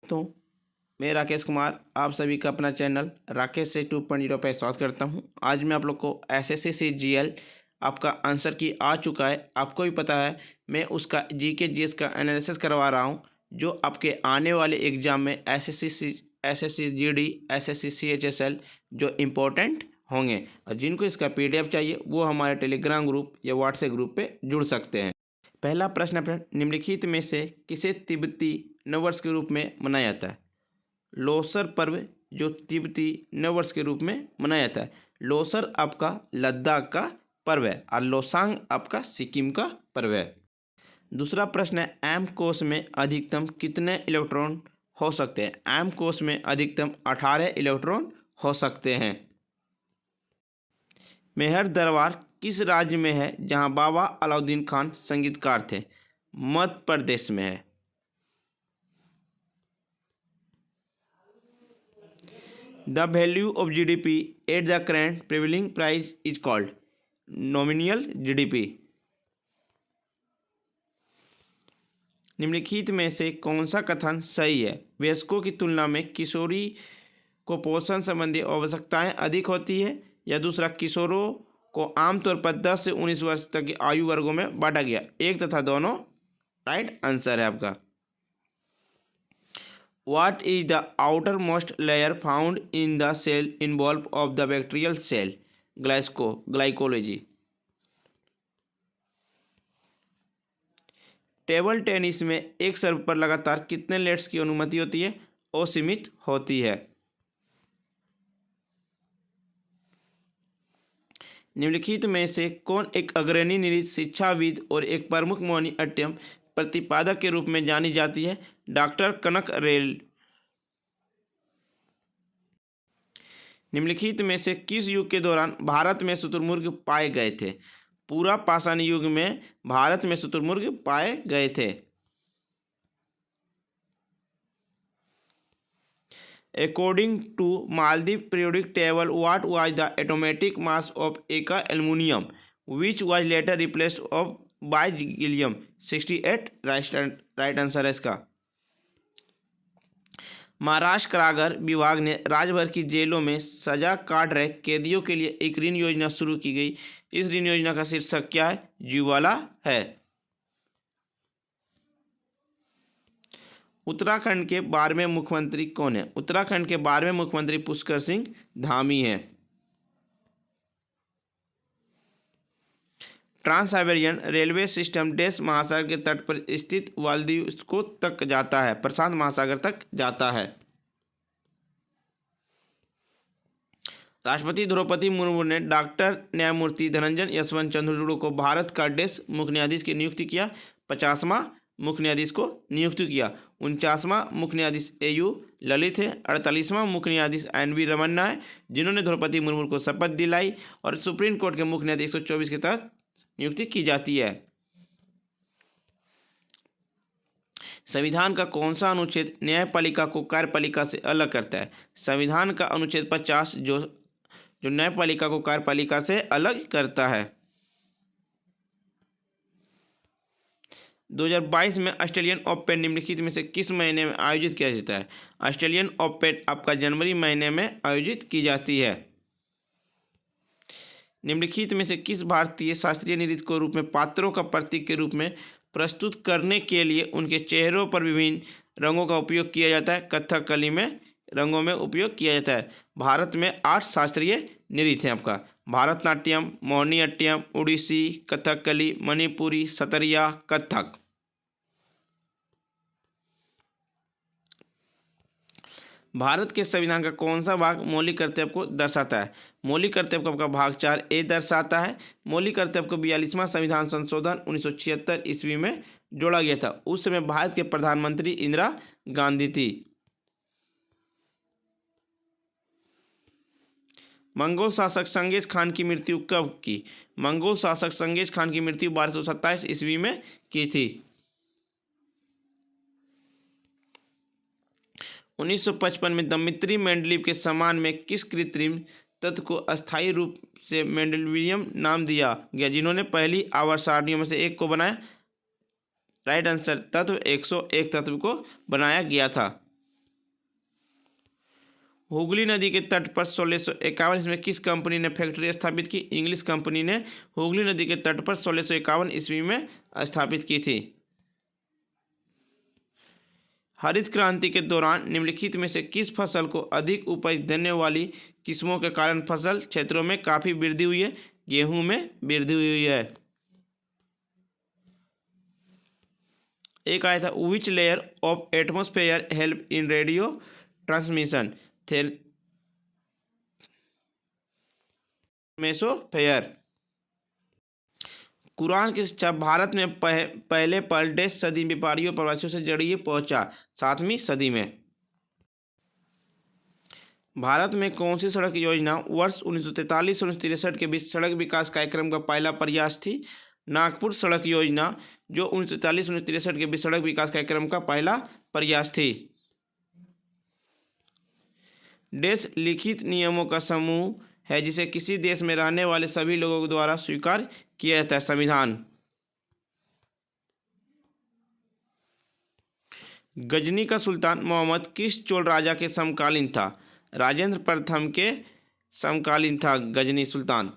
दोस्तों, मैं राकेश कुमार आप सभी का अपना चैनल राकेश से 2.0 पर स्वागत करता हूं। आज मैं आप लोग को एसएससी सीजीएल आपका आंसर की आ चुका है। आपको भी पता है मैं उसका जीके जीएस का एनालिसिस करवा रहा हूं, जो आपके आने वाले एग्जाम में एसएससी जीडी एसएससी सीएचएसएल जो इम्पोर्टेंट होंगे। और जिनको इसका पीडीएफ चाहिए वो हमारे टेलीग्राम ग्रुप या व्हाट्सएप ग्रुप पर जुड़ सकते हैं। पहला प्रश्न है, निम्नलिखित में से किसे तिब्बती नववर्ष के रूप में मनाया जाता है? लोसर पर्व जो तिब्बती नववर्ष के रूप में मनाया जाता है। लोसर आपका लद्दाख का पर्व है और लोसांग आपका सिक्किम का पर्व है। दूसरा प्रश्न है, एम कोश में अधिकतम कितने इलेक्ट्रॉन हो सकते हैं? एम कोश में अधिकतम 18 इलेक्ट्रॉन हो सकते हैं। मेहर दरबार किस राज्य में है जहां बाबा अलाउद्दीन खान संगीतकार थे? मध्य प्रदेश में है। The value of GDP at the current prevailing price is called nominal GDP। निम्नलिखित में से कौन सा कथन सही है? वयस्कों की तुलना में किशोरी को पोषण संबंधी आवश्यकताएं अधिक होती है। या दूसरा, किशोरों को आमतौर पर 10 से 19 वर्ष तक की आयु वर्गों में बांटा गया। एक तथा दोनों राइट आंसर है आपका। What is the outermost layer found in the cell involved of the bacterial cell? Glycology। Table tennis में एक सर्व पर लगातार कितने लेट्स की अनुमति होती है? असीमित होती है। निम्नलिखित में से कौन एक अग्रणी निरीक्षक शिक्षाविद और एक प्रमुख मोहिनीअट्टम प्रतिपादक के रूप में जानी जाती है? डॉक्टर कनकरेल। निम्नलिखित में से किस युग के दौरान भारत में शुतुरमुर्ग पाए गए थे? पूरा पाषाण युग में भारत में शुतुरमुर्ग पाए गए थे। According to Maldives periodic table, what was the atomic mass of Eka aluminum, which was later replaced by gallium 68? Right answer है इसका। महाराष्ट्र कारागार विभाग ने राज्य भर की जेलों में सजा काट रहे कैदियों के लिए एक ऋण योजना शुरू की गई। इस ऋण योजना का शीर्षक क्या है? ज्वाला है। उत्तराखंड के 12वें मुख्यमंत्री कौन है? उत्तराखंड के 12वें मुख्यमंत्री पुष्कर सिंह धामी हैं। ट्रांस साइबेरियन रेलवे सिस्टम देश महासागर के तट पर स्थित व्लादिवोस्तोक तक जाता है, प्रशांत महासागर तक जाता है। राष्ट्रपति द्रौपदी मुर्मू ने डॉक्टर न्यायमूर्ति धनंजय यशवंत चंद्रचूड़ को भारत का देश मुख्य न्यायाधीश की नियुक्ति किया। 50वां मुख्य न्यायाधीश को नियुक्त किया। 49वां मुख्य न्यायाधीश AU ललित है। 48वां मुख्य न्यायाधीश NV रमन्ना है, जिन्होंने द्रौपदी मुर्मू को शपथ दिलाई। और सुप्रीम कोर्ट के मुख्य न्यायाधीश 124 के तहत नियुक्ति की जाती है। संविधान का कौन सा अनुच्छेद न्यायपालिका को कार्यपालिका से अलग करता है? संविधान का अनुच्छेद 50 जो न्यायपालिका को कार्यपालिका से अलग करता है। 2022 में ऑस्ट्रेलियन ओपन निम्नलिखित में से किस महीने में आयोजित किया जाता है? ऑस्ट्रेलियन ओपन आपका जनवरी महीने में आयोजित की जाती है। निम्नलिखित में से किस भारतीय शास्त्रीय नृत्य को रूप में पात्रों का प्रतीक के रूप में प्रस्तुत करने के लिए उनके चेहरों पर विभिन्न रंगों का उपयोग किया जाता है? कथकली में रंगों में उपयोग किया जाता है। भारत में 8 शास्त्रीय नृत्य हैं आपका। भारतनाट्यम, मोहिनीअट्टम, ओडिसी, कथकली, मणिपुरी, सतरिया, कथक। भारत के संविधान का कौन सा भाग मौलिक कर्तव्य को दर्शाता है? मौलिक कर्तव्य को आपका भाग 4A दर्शाता है। मौलिक कर्तव्य को 42वां संविधान संशोधन 1976 ईस्वी में जोड़ा गया था। उस समय भारत के प्रधानमंत्री इंदिरा गांधी थी। मंगोल शासक चंगेज खान की मृत्यु कब की? मंगोल शासक चंगेज खान की मृत्यु 1227 ईस्वी में की थी। 1955 में दमित्री मेंडलीव के सम्मान में किस कृत्रिम तत्व को अस्थायी रूप से मेंडलवियम नाम दिया गया, जिन्होंने पहली आवर्त सारणियों में से एक को बनाया? राइट आंसर, तत्व 101 तत्व को बनाया गया था। हुगली नदी के तट पर 1651 ईस्वी में किस कंपनी ने फैक्ट्री स्थापित की? इंग्लिश कंपनी ने हुगली नदी के तट पर 1651 ईस्वी में स्थापित की थी। हरित क्रांति के दौरान निम्नलिखित में से किस फसल को अधिक उपज देने वाली किस्मों के कारण फसल क्षेत्रों में काफी वृद्धि हुई है? गेहूं में वृद्धि हुई है। एक आया था, which layer of atmosphere help in radio transmission? Mesosphere. Quran की शिक्षा भारत में पहले पल सदी व्यापारियों प्रवासियों से जरिए पहुंचा? 7वीं सदी में। भारत में कौन सी सड़क योजना वर्ष 1943 और 1963 के बीच सड़क विकास कार्यक्रम का पहला प्रयास थी? नागपुर सड़क योजना, जो 1943 और 1963 के बीच सड़क विकास कार्यक्रम का पहला प्रयास थी। देश लिखित नियमों का समूह है जिसे किसी देश में रहने वाले सभी लोगों द्वारा स्वीकार किया जाता है? संविधान। गजनी का सुल्तान मोहम्मद किस चोल राजा के समकालीन था? राजेंद्र प्रथम के समकालीन था गजनी सुल्तान।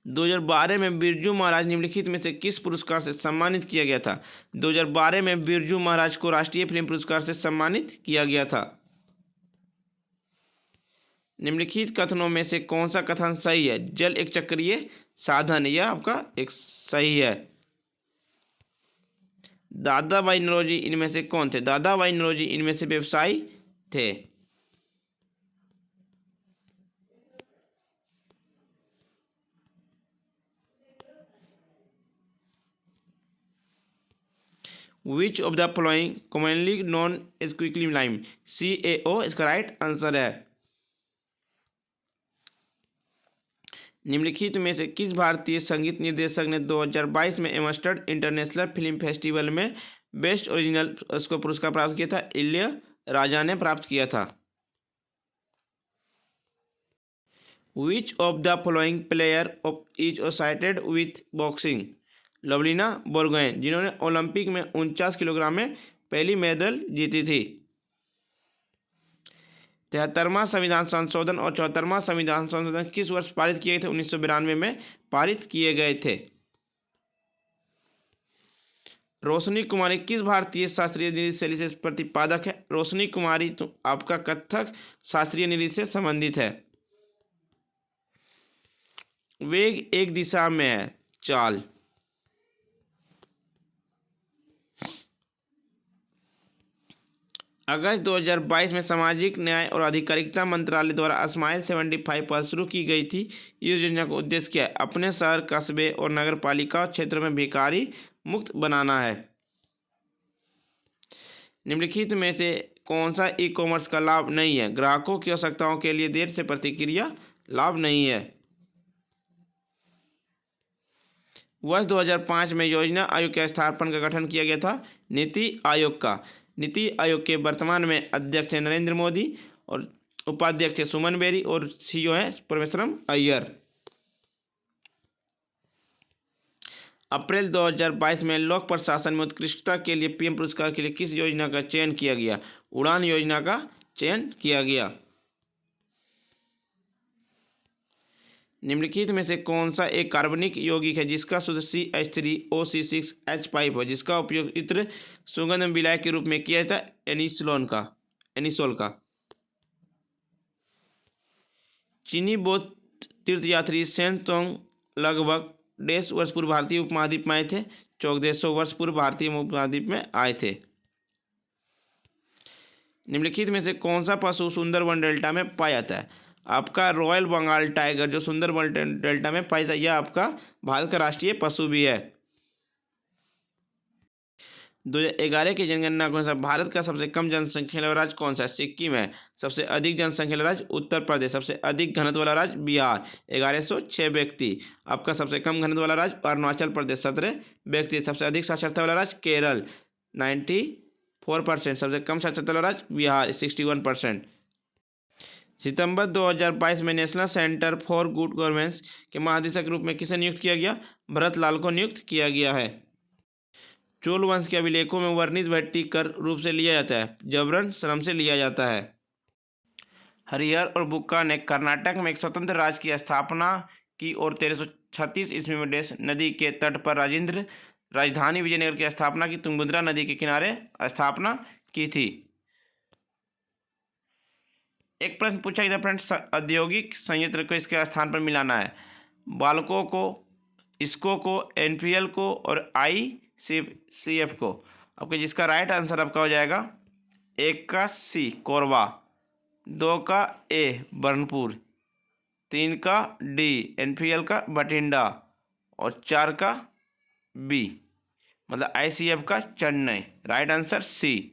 2012 में बिरजू महाराज निम्नलिखित में से किस पुरस्कार से सम्मानित किया गया था? 2012 में बिरजू महाराज को राष्ट्रीय फिल्म पुरस्कार से सम्मानित किया गया था। निम्नलिखित कथनों में से कौन सा कथन सही है? जल एक चक्रीय साधन, यह आपका एक सही है। दादाभाई नौरोजी इनमें से कौन थे? दादाभाई नौरोजी इनमें से व्यवसायी थे। Which of the following commonly known as quickly lime? CAO इसका राइट आंसर है। निम्नलिखित में से किस भारतीय संगीत निर्देशक ने 2022 में एम्स्टर्डम इंटरनेशनल फिल्म फेस्टिवल में बेस्ट ओरिजिनल उसको पुरस्कार प्राप्त किया था? इलैयाराजा ने प्राप्त किया था। विच of the following player of is associated with boxing? Lovlina Borgohain, जिन्होंने ओलंपिक में 49 किलोग्राम में पहली मेडल जीती थी। 73वां संविधान संशोधन और 74वां संविधान संशोधन किस वर्ष पारित किए थे? 1992 में पारित किए गए थे। रोशनी कुमारी किस भारतीय शास्त्रीय नृत्य शैली से प्रतिपादक है? रोशनी कुमारी तो आपका कथक शास्त्रीय नृत्य से संबंधित है। वेग एक दिशा में है, चाल। अगस्त 2022 में सामाजिक न्याय और अधिकारिता मंत्रालय द्वारा स्माइल 75 पर शुरू की गई थी। इस योजना का उद्देश्य क्या है? अपने शहर, कस्बे और नगर पालिका क्षेत्रों में भिखारी मुक्त बनाना है। निम्नलिखित में से कौन सा ई कॉमर्स का लाभ नहीं है? ग्राहकों की आवश्यकताओं के लिए देर से प्रतिक्रिया लाभ नहीं है। वर्ष 2005 में योजना आयोग के स्थापना का गठन किया गया था? नीति आयोग का। नीति आयोग के वर्तमान में अध्यक्ष हैं नरेंद्र मोदी और उपाध्यक्ष है सुमन बेरी और CEO है परमेश्वरम अय्यर। अप्रैल 2022 में लोक प्रशासन में उत्कृष्टता के लिए PM पुरस्कार के लिए किस योजना का चयन किया गया? उड़ान योजना का चयन किया गया। निम्नलिखित में से कौन सा एक कार्बनिक यौगिक है जिसका शुद्ध CH3OC6H5 है, जिसका उपयोग इत्र, सुगंध विलायक के रूप में किया जाता है? एनिसोल का। चीनी बौद्ध तीर्थयात्री सेन तोंग लगभग 150 वर्ष पूर्व भारतीय उपमहाद्वीप में आए थे? 1400 वर्ष पूर्व भारतीय उपमहाद्वीप में आए थे। निम्नलिखित में से कौन सा पशु सुंदरबन डेल्टा में पाया जाता है? आपका रॉयल बंगाल टाइगर, जो सुंदरबन डेल्टा में पाया जाता है, यह आपका भारत का राष्ट्रीय पशु भी है। 2011 की जनगणना के अनुसार भारत का सबसे कम जनसंख्या वाला राज्य कौन सा है? सिक्किम है। सबसे अधिक जनसंख्या वाला राज्य उत्तर प्रदेश। सबसे अधिक घनत्व वाला राज्य बिहार, 1106 व्यक्ति। आपका सबसे कम घनत्व वाला राज्य अरुणाचल प्रदेश, 17 व्यक्ति। सबसे अधिक साक्षरता वाला राज्य केरल, 94%। सबसे कम साक्षरता वाला राज्य बिहार, 61%। सितंबर 2022 में national centre for good governance के महानिदेशक के रूप में किसे नियुक्त किया गया? भरत लाल को नियुक्त किया गया है। चोल वंश के अभिलेखों में वर्णित भट्टी कर रूप से लिया जाता है, जबरन श्रम से लिया जाता है। हरिहर और बुक्का ने कर्नाटक में एक स्वतंत्र राज्य की स्थापना की और 1336 ईस्वी में डेस नदी के तट पर राजधानी विजयनगर की स्थापना की, तुंगभद्रा नदी के किनारे स्थापना की थी। एक प्रश्न पूछा गया फ्रेंड्स, औद्योगिक संयंत्र को इसके स्थान पर मिलाना है। बाल्को को, इसको को, एनपीएल को और आईसीएफ को। आपका जिसका राइट आंसर आपका हो जाएगा 1 का सी कोरबा, 2 का ए बर्नपुर, 3 का डी एनपीएल का बठिंडा और 4 का बी मतलब आईसीएफ का Chennai. Right answer C.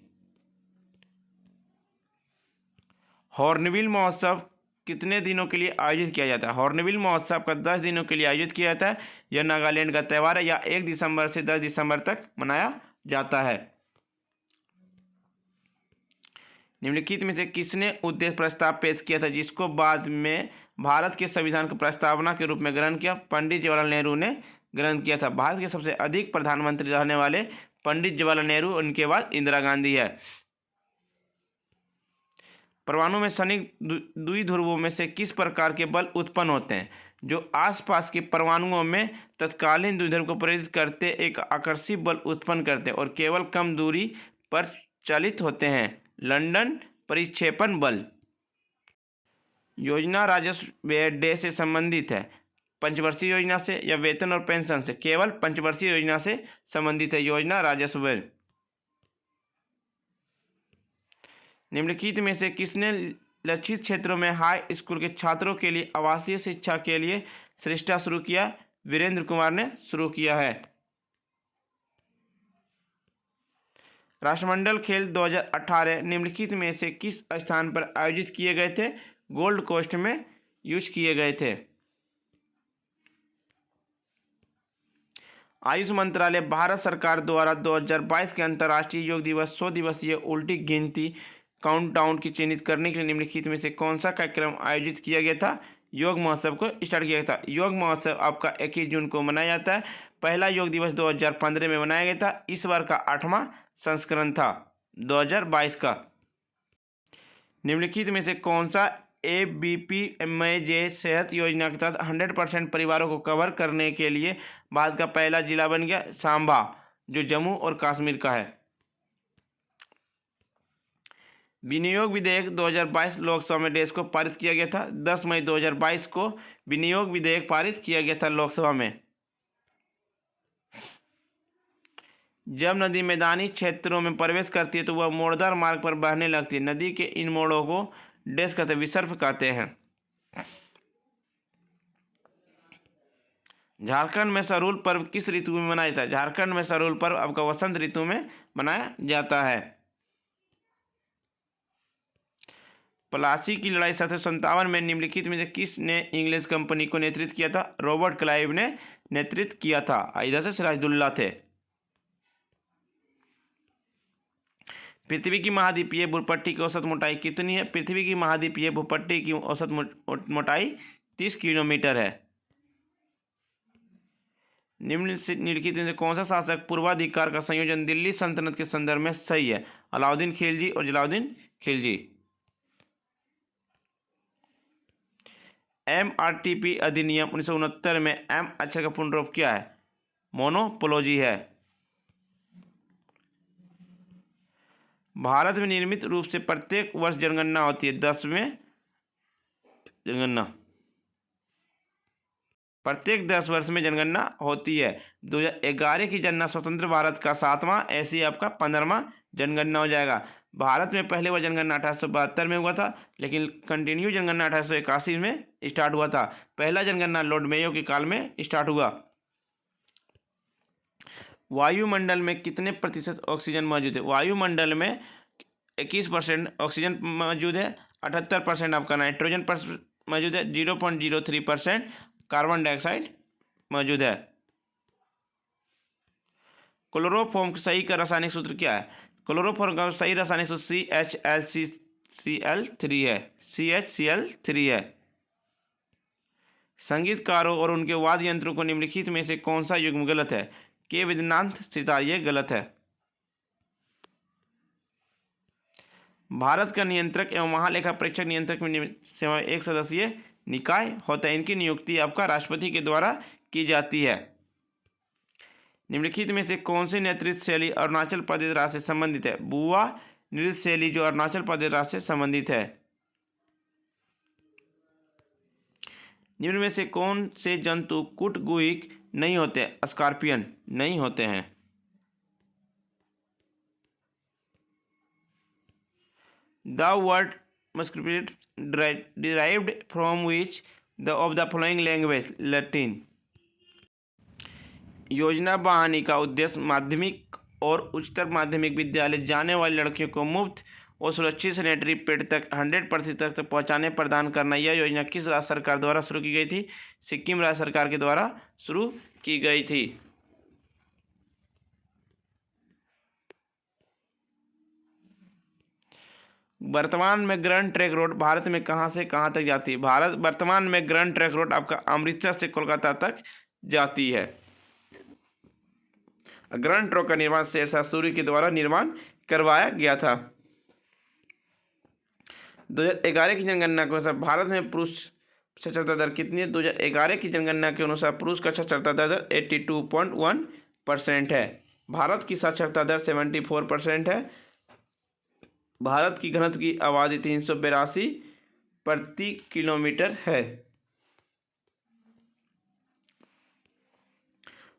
Hornbill महोत्सव कितने दिनों के लिए आयोजित किया जाता है? हॉर्नबिल महोत्सव का 10 दिनों के लिए आयोजित किया जाता है। यह नागालैंड का त्यौहार है। या 1 दिसंबर से 10 दिसंबर तक मनाया जाता है। निम्नलिखित में से किसने उद्देश्य प्रस्ताव पेश किया था जिसको बाद में भारत के संविधान की प्रस्तावना के रूप में ग्रहण किया? पंडित जवाहरलाल नेहरू ने ग्रहण किया था। भारत के सबसे अधिक प्रधानमंत्री रहने वाले पंडित जवाहरलाल नेहरू, उनके बाद इंदिरा गांधी है। परमाणु में सैनिक द्विध्रुवों में से किस प्रकार के बल उत्पन्न होते हैं? जो आसपास के परमाणुओं में तत्कालीन द्विध्रुव को प्रेरित करते एक आकर्षी बल उत्पन्न करते हैं और केवल कम दूरी पर चालित होते हैं। लंदन परिक्षेपण बल। योजना राजस्व व्यय डे से संबंधित है? पंचवर्षीय योजना से या वेतन और पेंशन से? केवल पंचवर्षीय योजना से संबंधित है योजना राजस्व व्यय। निम्नलिखित में से किसने लक्षित क्षेत्रों में हाई स्कूल के छात्रों के लिए आवासीय शिक्षा के लिए श्रेष्ठता शुरू किया? वीरेंद्र कुमार ने शुरू किया है। राष्ट्रमंडल खेल 2018 निम्नलिखित में से किस स्थान पर आयोजित किए गए थे? गोल्ड कोस्ट में यूज किए गए थे। आयुष मंत्रालय भारत सरकार द्वारा 2022 के अंतर्राष्ट्रीय योग दिवस 100 दिवसीय उल्टी गिनती काउंटडाउन की चिन्हित करने के लिए निम्नलिखित में से कौन सा कार्यक्रम आयोजित किया गया था? योग महोत्सव को स्टार्ट किया गया था। योग महोत्सव आपका 21 जून को मनाया जाता है। पहला योग दिवस 2015 में मनाया गया था। इस बार का 8वां संस्करण था 2022 का। निम्नलिखित में से कौन सा ABPMJ सेहत योजना के तहत 100% परिवारों को कवर करने के लिए भारत का पहला जिला बन गया? सांबा, जो जम्मू और कश्मीर का है। विनियोग विधेयक 2022 लोकसभा में देश को पारित किया गया था। 10 मई 2022 को विनियोग विधेयक पारित किया गया था लोकसभा में। जब नदी मैदानी क्षेत्रों में प्रवेश करती है तो वह मोड़दार मार्ग पर बहने लगती है। नदी के इन मोड़ों को डैश कहते हैं, विसर्प कहते हैं। झारखंड में सरूल पर्व किस ऋतु में मनाया जाता है? झारखंड में सरूल पर्व आपका वसंत ऋतु में मनाया जाता है। प्लासी की लड़ाई 1757 में निम्नलिखित में से किसने इंग्लिश कंपनी को नेतृत्व किया था? रॉबर्ट क्लाइव ने नेतृत्व किया था। इधर से सिराजुद्दौला थे। पृथ्वी की महाद्वीपीय भूपट्टी की औसत मोटाई कितनी है? पृथ्वी की महाद्वीपीय भूपट्टी की औसत मोटाई 30 किलोमीटर है। निम्नलिखित में से कौन सा शासक पूर्वाधिकार का संयोजन दिल्ली सल्तनत के संदर्भ में सही है? अलाउद्दीन खिलजी और जलालुद्दीन खिलजी। MRTP अधिनियम 1969 में एम अक्षर का पूर्ण रूप क्या है? मोनोपोलोजी है। भारत में नियमित रूप से प्रत्येक वर्ष जनगणना होती है। 10वें जनगणना प्रत्येक 10 वर्ष में जनगणना होती है। 2011 की जनगणना स्वतंत्र भारत का 7वां, ऐसी आपका 15वां जनगणना हो जाएगा। भारत में पहले बार जनगणना 1872 में हुआ था, लेकिन कंटिन्यू जनगणना 1881 में स्टार्ट हुआ था। पहला जनगणना लॉर्ड मेयो के काल में स्टार्ट हुआ। वायुमंडल में कितने प्रतिशत ऑक्सीजन मौजूद है? वायुमंडल में 21% ऑक्सीजन मौजूद है, 78% आपका नाइट्रोजन मौजूद है, 0.03% कार्बन डाइऑक्साइड मौजूद है। क्लोरोफॉर्म का सही का रासायनिक सूत्र क्या है? क्लोरोफॉर्म का सही रासायनिक सूत्र CHCl3 है। CHCl3 है। संगीतकारों और उनके वाद्य यंत्रों को निम्नलिखित में से कौन सा युग्म गलत है? के वैद्यनाथ सितार, ये गलत है। भारत का नियंत्रक एवं महालेखा परीक्षक नियंत्रक में सेवा एक सदस्यीय निकाय होता है। इनकी नियुक्ति आपका राष्ट्रपति के द्वारा की जाती है। निम्नलिखित में से कौन सी नृत्य शैली अरुणाचल प्रदेश राज्य से संबंधित है? बुआ नृत्य शैली जो अरुणाचल प्रदेश राज्य से संबंधित है। निम्न में से कौन से जंतु कुटगुहिक नहीं होते? स्कॉर्पियन नहीं होते हैं। The word musculate derived from which of the following language? Latin. योजना बहाली का उद्देश्य माध्यमिक और उच्चतर माध्यमिक विद्यालय जाने वाली लड़कियों को मुफ्त और सुरक्षित सैनिटरी पैड तक 100% तक पहुंचाने प्रदान करना। यह योजना किस राज्य सरकार द्वारा शुरू की गई थी? सिक्किम राज्य सरकार के द्वारा शुरू की गई थी। वर्तमान में ग्रैंड ट्रंक रोड भारत में कहां से कहां तक जाती है? वर्तमान में ग्रैंड ट्रंक रोड आपका अमृतसर से कोलकाता तक जाती है। ग्रैंड ट्रंक का निर्माण शेरशाह सूरी के द्वारा निर्माण करवाया गया था। 2011 की जनगणना के अनुसार भारत में पुरुष साक्षरता दर कितनी है? 2011 की जनगणना के अनुसार पुरुष का साक्षरता दर 82.1% है। भारत की साक्षरता दर 74% है। भारत की घनत्व की आबादी 382 प्रति किलोमीटर है।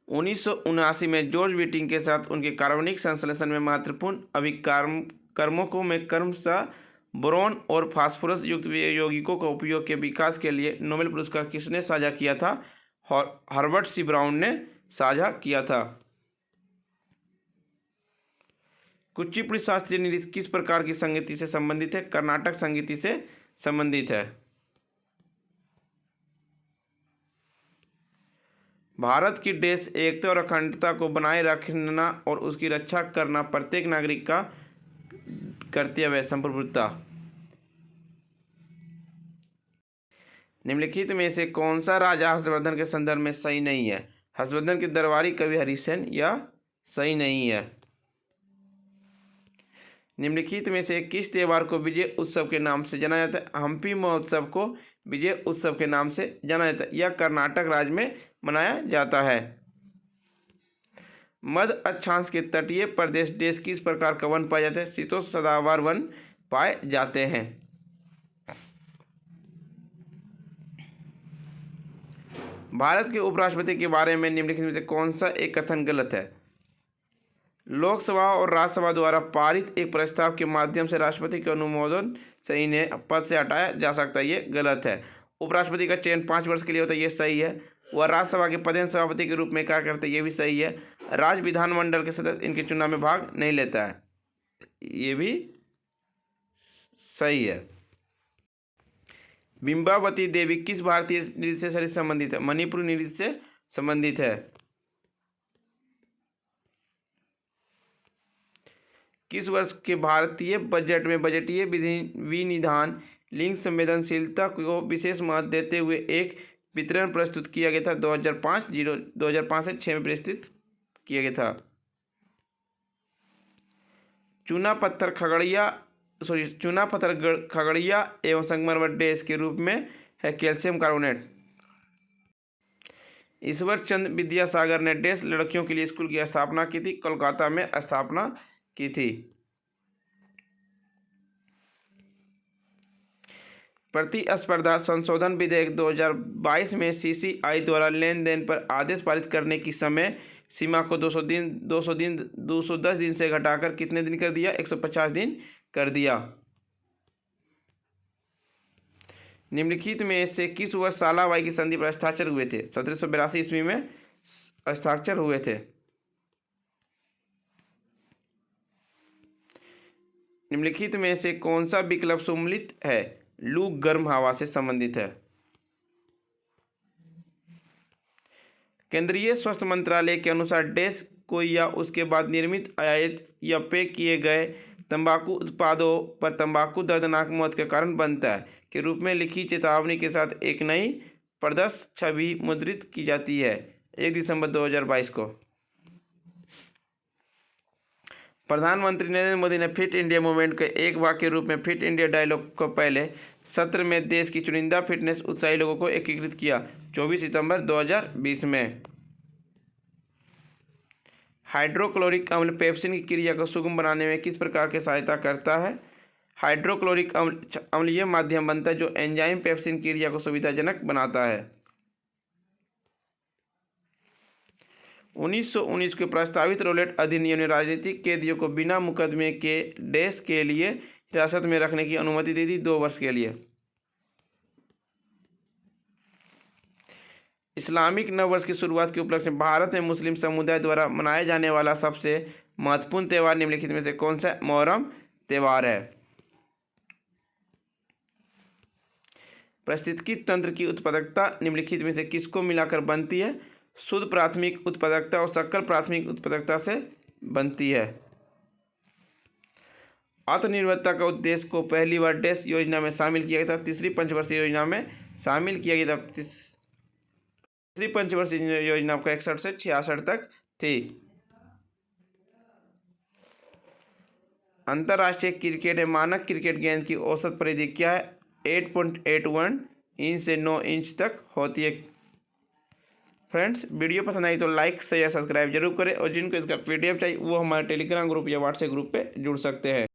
1979 में जॉर्ज व्हिटिंग के साथ उनके कार्बनिक संश्लेषण में महत्वपूर्ण अभिकर्मकों में क्रमशः बोरॉन और फास्फोरस युक्त यौगिकों का उपयोग के विकास के लिए नोबेल पुरस्कार किसने साझा किया था? हर्बर्ट सी ब्राउन ने साझा किया था। कुचिपुड़ी शास्त्रीय नृत्य किस प्रकार की संगीति से संबंधित है? कर्नाटक संगीति से संबंधित है। भारत की देश एकता और अखंडता को बनाए रखना और उसकी रक्षा करना प्रत्येक नागरिक का कर्तव्य है। संप्रभुता। निम्नलिखित में से कौन सा राजा हर्षवर्धन के संदर्भ में सही नहीं है? हर्षवर्धन के दरबारी कवि हरिसेन यह सही नहीं है। निम्नलिखित में से किस त्योहार को विजय उत्सव के नाम से जाना जाता है? हम्पी महोत्सव को विजय उत्सव के नाम से जाना जाता है। यह कर्नाटक राज्य में मनाया जाता है। मध्य अक्षांश के तटीय प्रदेश देश किस प्रकार का वन पाए जाते हैं? शीतोष्ण सदाबहार वन पाए जाते हैं। भारत के उपराष्ट्रपति के बारे में निम्नलिखित में से कौन सा एक कथन गलत है? लोकसभा और राज्यसभा द्वारा पारित एक प्रस्ताव के माध्यम से राष्ट्रपति के अनुमोदन से इन्हें पद से हटाया जा सकता है। ये गलत है। उपराष्ट्रपति का चयन 5 वर्ष के लिए होता है। ये सही है। वह राज्यसभा के पदेन सभापति के रूप में कार्य करते हैं। ये भी सही है। राज्य विधानमंडल के सदस्य इनके चुनाव में भाग नहीं लेता है। ये भी सही है। बिंबावती देवी किस भारतीय नृत्य से संबंधित है? मणिपुरी नृत्य से संबंधित है। किस वर्ष के भारतीय बजट में बजटीय विनिधान लिंग संवेदनशीलता को विशेष महत्व देते हुए एक वितरण प्रस्तुत किया गया था? 2005 से 6 में प्रस्तुत किया गया था। चूना पत्थर खगड़िया एवं संगमरमर डैश के रूप में है? Calcium carbonate. ईश्वर चंद्र विद्यासागर ने डैश लड़कियों के लिए स्कूल की स्थापना की थी? कोलकाता में स्थापना की थी। प्रतिस्पर्धा संशोधन विधेयक 2022 में सीसीआई द्वारा लेन देन पर आदेश पारित करने की समय सीमा को 210 दिन से घटाकर कितने दिन कर दिया? 150 दिन कर दिया। निम्नलिखित में से किस वर्ष सालाबाई की संधि पर हस्ताक्षर हुए थे? 1782 ईस्वी में हस्ताक्षर हुए थे। निम्नलिखित में से कौन सा विकल्प सम्मिलित है? लू गर्म हवा से संबंधित है। केंद्रीय स्वास्थ्य मंत्रालय के अनुसार डैश को या उसके बाद निर्मित, आयातित या पैक किए गए तंबाकू उत्पादों पर तंबाकू दर्दनाक मौत का कारण बनता है के रूप में लिखी चेतावनी के साथ एक नई प्रदर्श छवि मुद्रित की जाती है 1 दिसंबर 2022 को। प्रधानमंत्री नरेंद्र मोदी ने फिट इंडिया मूवमेंट के एक भाग के रूप में फिट इंडिया डायलॉग को पहले सत्र में देश की चुनिंदा फिटनेस उत्साही लोगों को एकीकृत किया। 24 सितंबर 2020 में। हाइड्रोक्लोरिक अम्ल पेप्सिन की क्रिया को सुगम बनाने में किस प्रकार की सहायता करता है? हाइड्रोक्लोरिक अम्लीय माध्यम बनता है जो एंजाइम पेप्सिन क्रिया को सुविधाजनक बनाता है। 1919 के प्रस्तावित रौलेट अधिनियम ने राजनीतिक कैदियों को बिना मुकदमे के देश के लिए हिरासत में रखने की अनुमति दे दी 2 वर्ष के लिए। इस्लामिक नववर्ष की शुरुआत के उपलक्ष्य में भारत में मुस्लिम समुदाय द्वारा मनाया जाने वाला सबसे महत्वपूर्ण त्यौहार निम्नलिखित में से कौन सा मुहर्रम त्यौहार है? पारिस्थितिकी तंत्र की उत्पादकता निम्नलिखित में से किसको मिलाकर बनती है? शुद्ध प्राथमिक उत्पादकता और सकल प्राथमिक उत्पादकता से बनती है। आत्मनिर्भरता का उद्देश्य को पहली बार डैश योजना में शामिल किया गया था। तीसरी पंचवर्षीय योजना में शामिल किया गया था। तीसरी पंचवर्षीय योजना आपका 61 से 66 तक थी। अंतर्राष्ट्रीय क्रिकेट में मानक क्रिकेट गेंद की औसत परिधि क्या है? 8.81 इंच से 9 इंच तक होती है। फ्रेंड्स, वीडियो पसंद आई तो लाइक शेयर सब्सक्राइब जरूर करें और जिनको इसका PDF चाहिए वो हमारे टेलीग्राम ग्रुप या व्हाट्सएप ग्रुप पे जुड़ सकते हैं।